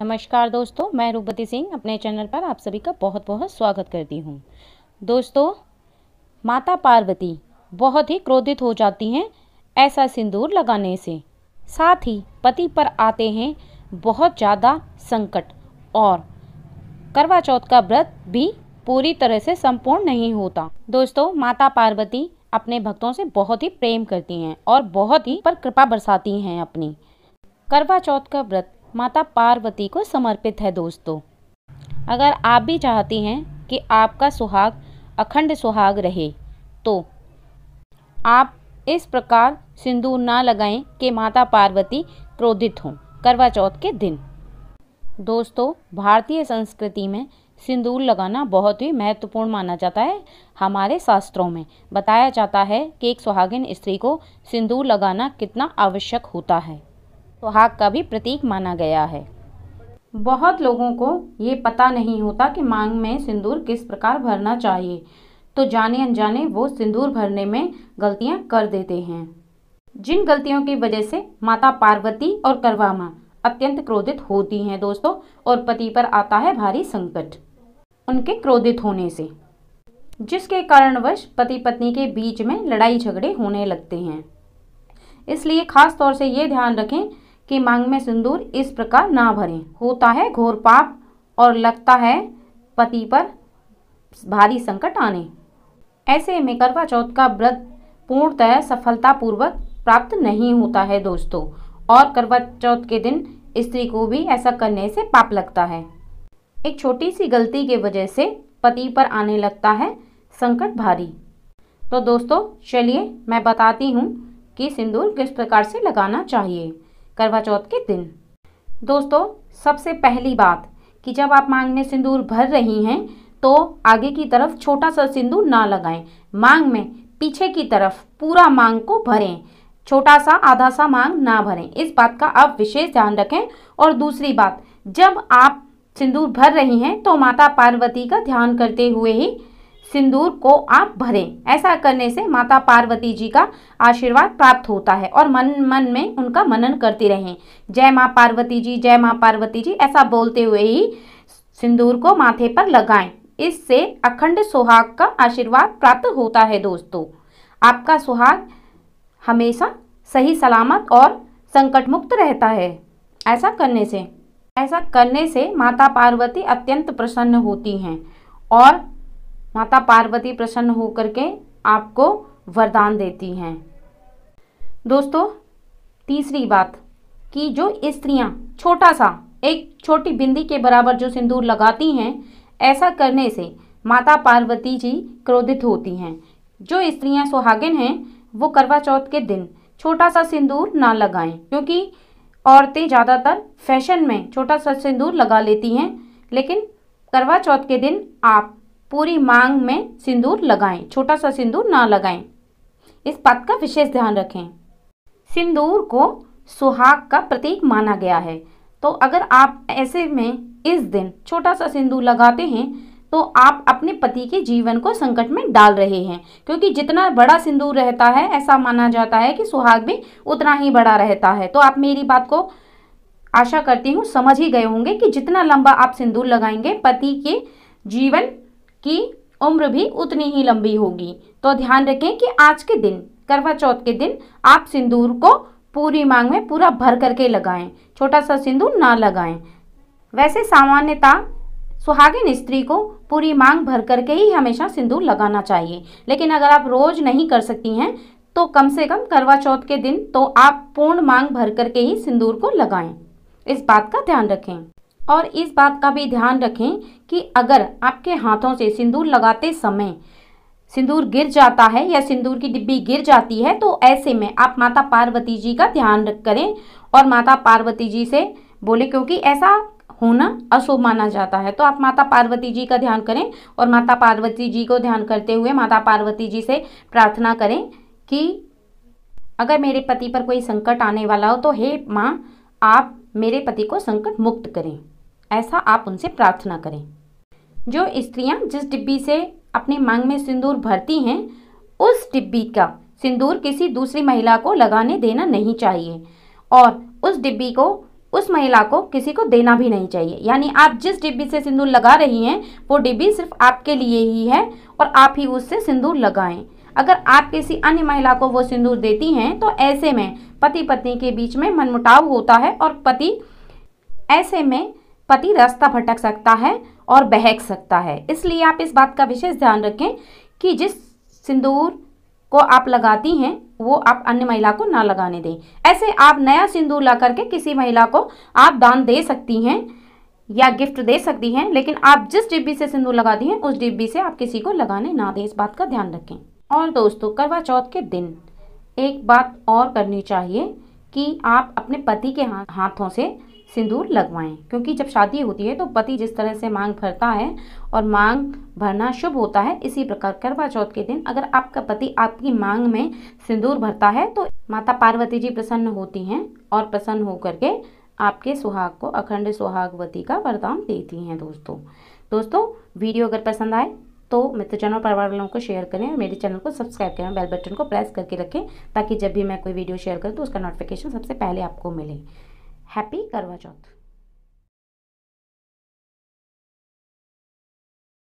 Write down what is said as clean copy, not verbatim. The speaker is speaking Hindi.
नमस्कार दोस्तों, मैं रूपवती सिंह अपने चैनल पर आप सभी का बहुत बहुत स्वागत करती हूँ। दोस्तों, माता पार्वती बहुत ही क्रोधित हो जाती हैं ऐसा सिंदूर लगाने से। साथ ही पति पर आते हैं बहुत ज़्यादा संकट और करवा चौथ का व्रत भी पूरी तरह से संपूर्ण नहीं होता। दोस्तों, माता पार्वती अपने भक्तों से बहुत ही प्रेम करती हैं और बहुत ही पर कृपा बरसाती हैं अपनी। करवा चौथ का व्रत माता पार्वती को समर्पित है। दोस्तों, अगर आप भी चाहती हैं कि आपका सुहाग अखंड सुहाग रहे तो आप इस प्रकार सिंदूर ना लगाएं कि माता पार्वती क्रोधित हों करवा चौथ के दिन। दोस्तों, भारतीय संस्कृति में सिंदूर लगाना बहुत ही महत्वपूर्ण माना जाता है। हमारे शास्त्रों में बताया जाता है कि एक सुहागिन स्त्री को सिंदूर लगाना कितना आवश्यक होता है। सुहाग का भी प्रतीक माना गया है। बहुत लोगों को ये पता नहीं होता कि मांग में सिंदूर किस प्रकार भरना चाहिए, तो जाने अनजाने वो सिंदूर भरने में गलतियां कर देते हैं, जिन गलतियों की वजह से माता पार्वती और करवा माँ अत्यंत क्रोधित होती हैं दोस्तों, और पति पर आता है भारी संकट उनके क्रोधित होने से, जिसके कारणवश पति पत्नी के बीच में लड़ाई झगड़े होने लगते हैं। इसलिए खास तौर से ये ध्यान रखें कि मांग में सिंदूर इस प्रकार ना भरें। होता है घोर पाप और लगता है पति पर भारी संकट आने। ऐसे में करवा चौथ का व्रत पूर्णतः सफलतापूर्वक प्राप्त नहीं होता है दोस्तों, और करवा चौथ के दिन स्त्री को भी ऐसा करने से पाप लगता है। एक छोटी सी गलती की वजह से पति पर आने लगता है संकट भारी। तो दोस्तों, चलिए मैं बताती हूँ कि सिंदूर किस प्रकार से लगाना चाहिए करवा चौथ के दिन। दोस्तों, सबसे पहली बात कि जब आप मांग में सिंदूर भर रही हैं तो आगे की तरफ छोटा सा सिंदूर ना लगाएं। मांग में पीछे की तरफ पूरा मांग को भरें, छोटा सा आधा सा मांग ना भरें। इस बात का आप विशेष ध्यान रखें। और दूसरी बात, जब आप सिंदूर भर रही हैं तो माता पार्वती का ध्यान करते हुए ही सिंदूर को आप भरें। ऐसा करने से माता पार्वती जी का आशीर्वाद प्राप्त होता है और मन मन में उनका मनन करती रहें। जय माँ पार्वती जी, जय माँ पार्वती जी ऐसा बोलते हुए ही सिंदूर को माथे पर लगाएं। इससे अखंड सुहाग का आशीर्वाद प्राप्त होता है। दोस्तों, आपका सुहाग हमेशा सही सलामत और संकट मुक्त रहता है। ऐसा करने से माता पार्वती अत्यंत प्रसन्न होती हैं और माता पार्वती प्रसन्न होकर के आपको वरदान देती हैं। दोस्तों, तीसरी बात कि जो स्त्रियां छोटा सा एक छोटी बिंदी के बराबर जो सिंदूर लगाती हैं, ऐसा करने से माता पार्वती जी क्रोधित होती हैं। जो स्त्रियां सुहागिन हैं वो करवा चौथ के दिन छोटा सा सिंदूर ना लगाएं, क्योंकि औरतें ज़्यादातर फैशन में छोटा सा सिंदूर लगा लेती हैं, लेकिन करवा चौथ के दिन आप पूरी मांग में सिंदूर लगाएं, छोटा सा सिंदूर ना लगाएं। इस बात का विशेष ध्यान रखें। सिंदूर को सुहाग का प्रतीक माना गया है, तो अगर आप ऐसे में इस दिन छोटा सा सिंदूर लगाते हैं तो आप अपने पति के जीवन को संकट में डाल रहे हैं, क्योंकि जितना बड़ा सिंदूर रहता है ऐसा माना जाता है कि सुहाग भी उतना ही बड़ा रहता है। तो आप मेरी बात को आशा करती हूँ समझ ही गए होंगे कि जितना लंबा आप सिंदूर लगाएंगे पति के जीवन की उम्र भी उतनी ही लंबी होगी। तो ध्यान रखें कि आज के दिन करवा चौथ के दिन आप सिंदूर को पूरी मांग में पूरा भर करके लगाएं, छोटा सा सिंदूर ना लगाएं। वैसे सामान्यता सुहागिन स्त्री को पूरी मांग भर करके ही हमेशा सिंदूर लगाना चाहिए, लेकिन अगर आप रोज नहीं कर सकती हैं तो कम से कम करवा चौथ के दिन तो आप पूर्ण मांग भर करके ही सिंदूर को लगाएं। इस बात का ध्यान रखें। और इस बात का भी ध्यान रखें कि अगर आपके हाथों से सिंदूर लगाते समय सिंदूर गिर जाता है या सिंदूर की डिब्बी गिर जाती है तो ऐसे में आप माता पार्वती जी का ध्यान करें और माता पार्वती जी से बोले, क्योंकि ऐसा होना अशुभ माना जाता है। तो आप माता पार्वती जी का ध्यान करें और माता पार्वती जी को ध्यान करते हुए माता पार्वती जी से प्रार्थना करें कि अगर मेरे पति पर कोई संकट आने वाला हो तो हे माँ, आप मेरे पति को संकट मुक्त करें। ऐसा आप उनसे प्रार्थना करें। जो स्त्रियां जिस डिब्बी से अपनी मांग में सिंदूर भरती हैं, उस डिब्बी का सिंदूर किसी दूसरी महिला को लगाने देना नहीं चाहिए और उस डिब्बी को उस महिला को किसी को देना भी नहीं चाहिए। यानी आप जिस डिब्बी से सिंदूर लगा रही हैं वो डिब्बी सिर्फ आपके लिए ही है और आप ही उससे सिंदूर लगाएं। अगर आप किसी अन्य महिला को वो सिंदूर देती हैं तो ऐसे में पति पत्नी के बीच में मनमुटाव होता है और ऐसे में पति रास्ता भटक सकता है और बहक सकता है। इसलिए आप इस बात का विशेष ध्यान रखें कि जिस सिंदूर को आप लगाती हैं वो आप अन्य महिला को ना लगाने दें। ऐसे आप नया सिंदूर ला करके किसी महिला को आप दान दे सकती हैं या गिफ्ट दे सकती हैं, लेकिन आप जिस डिब्बी से सिंदूर लगाती हैं उस डिब्बी से आप किसी को लगाने ना दें। इस बात का ध्यान रखें। और दोस्तों, करवा चौथ के दिन एक बात और करनी चाहिए कि आप अपने पति के हाथों से सिंदूर लगवाएं, क्योंकि जब शादी होती है तो पति जिस तरह से मांग भरता है और मांग भरना शुभ होता है, इसी प्रकार करवा चौथ के दिन अगर आपका पति आपकी मांग में सिंदूर भरता है तो माता पार्वती जी प्रसन्न होती हैं और प्रसन्न होकर के आपके सुहाग को अखंड सुहागवती का वरदान देती हैं। दोस्तों वीडियो अगर पसंद आए तो मित्रजनों और परिवार वालों को शेयर करें और मेरे चैनल को सब्सक्राइब करें, बेल बटन को प्रेस करके रखें ताकि जब भी मैं कोई वीडियो शेयर करूं तो उसका नोटिफिकेशन सबसे पहले आपको मिले। हैप्पी करवा चौथ।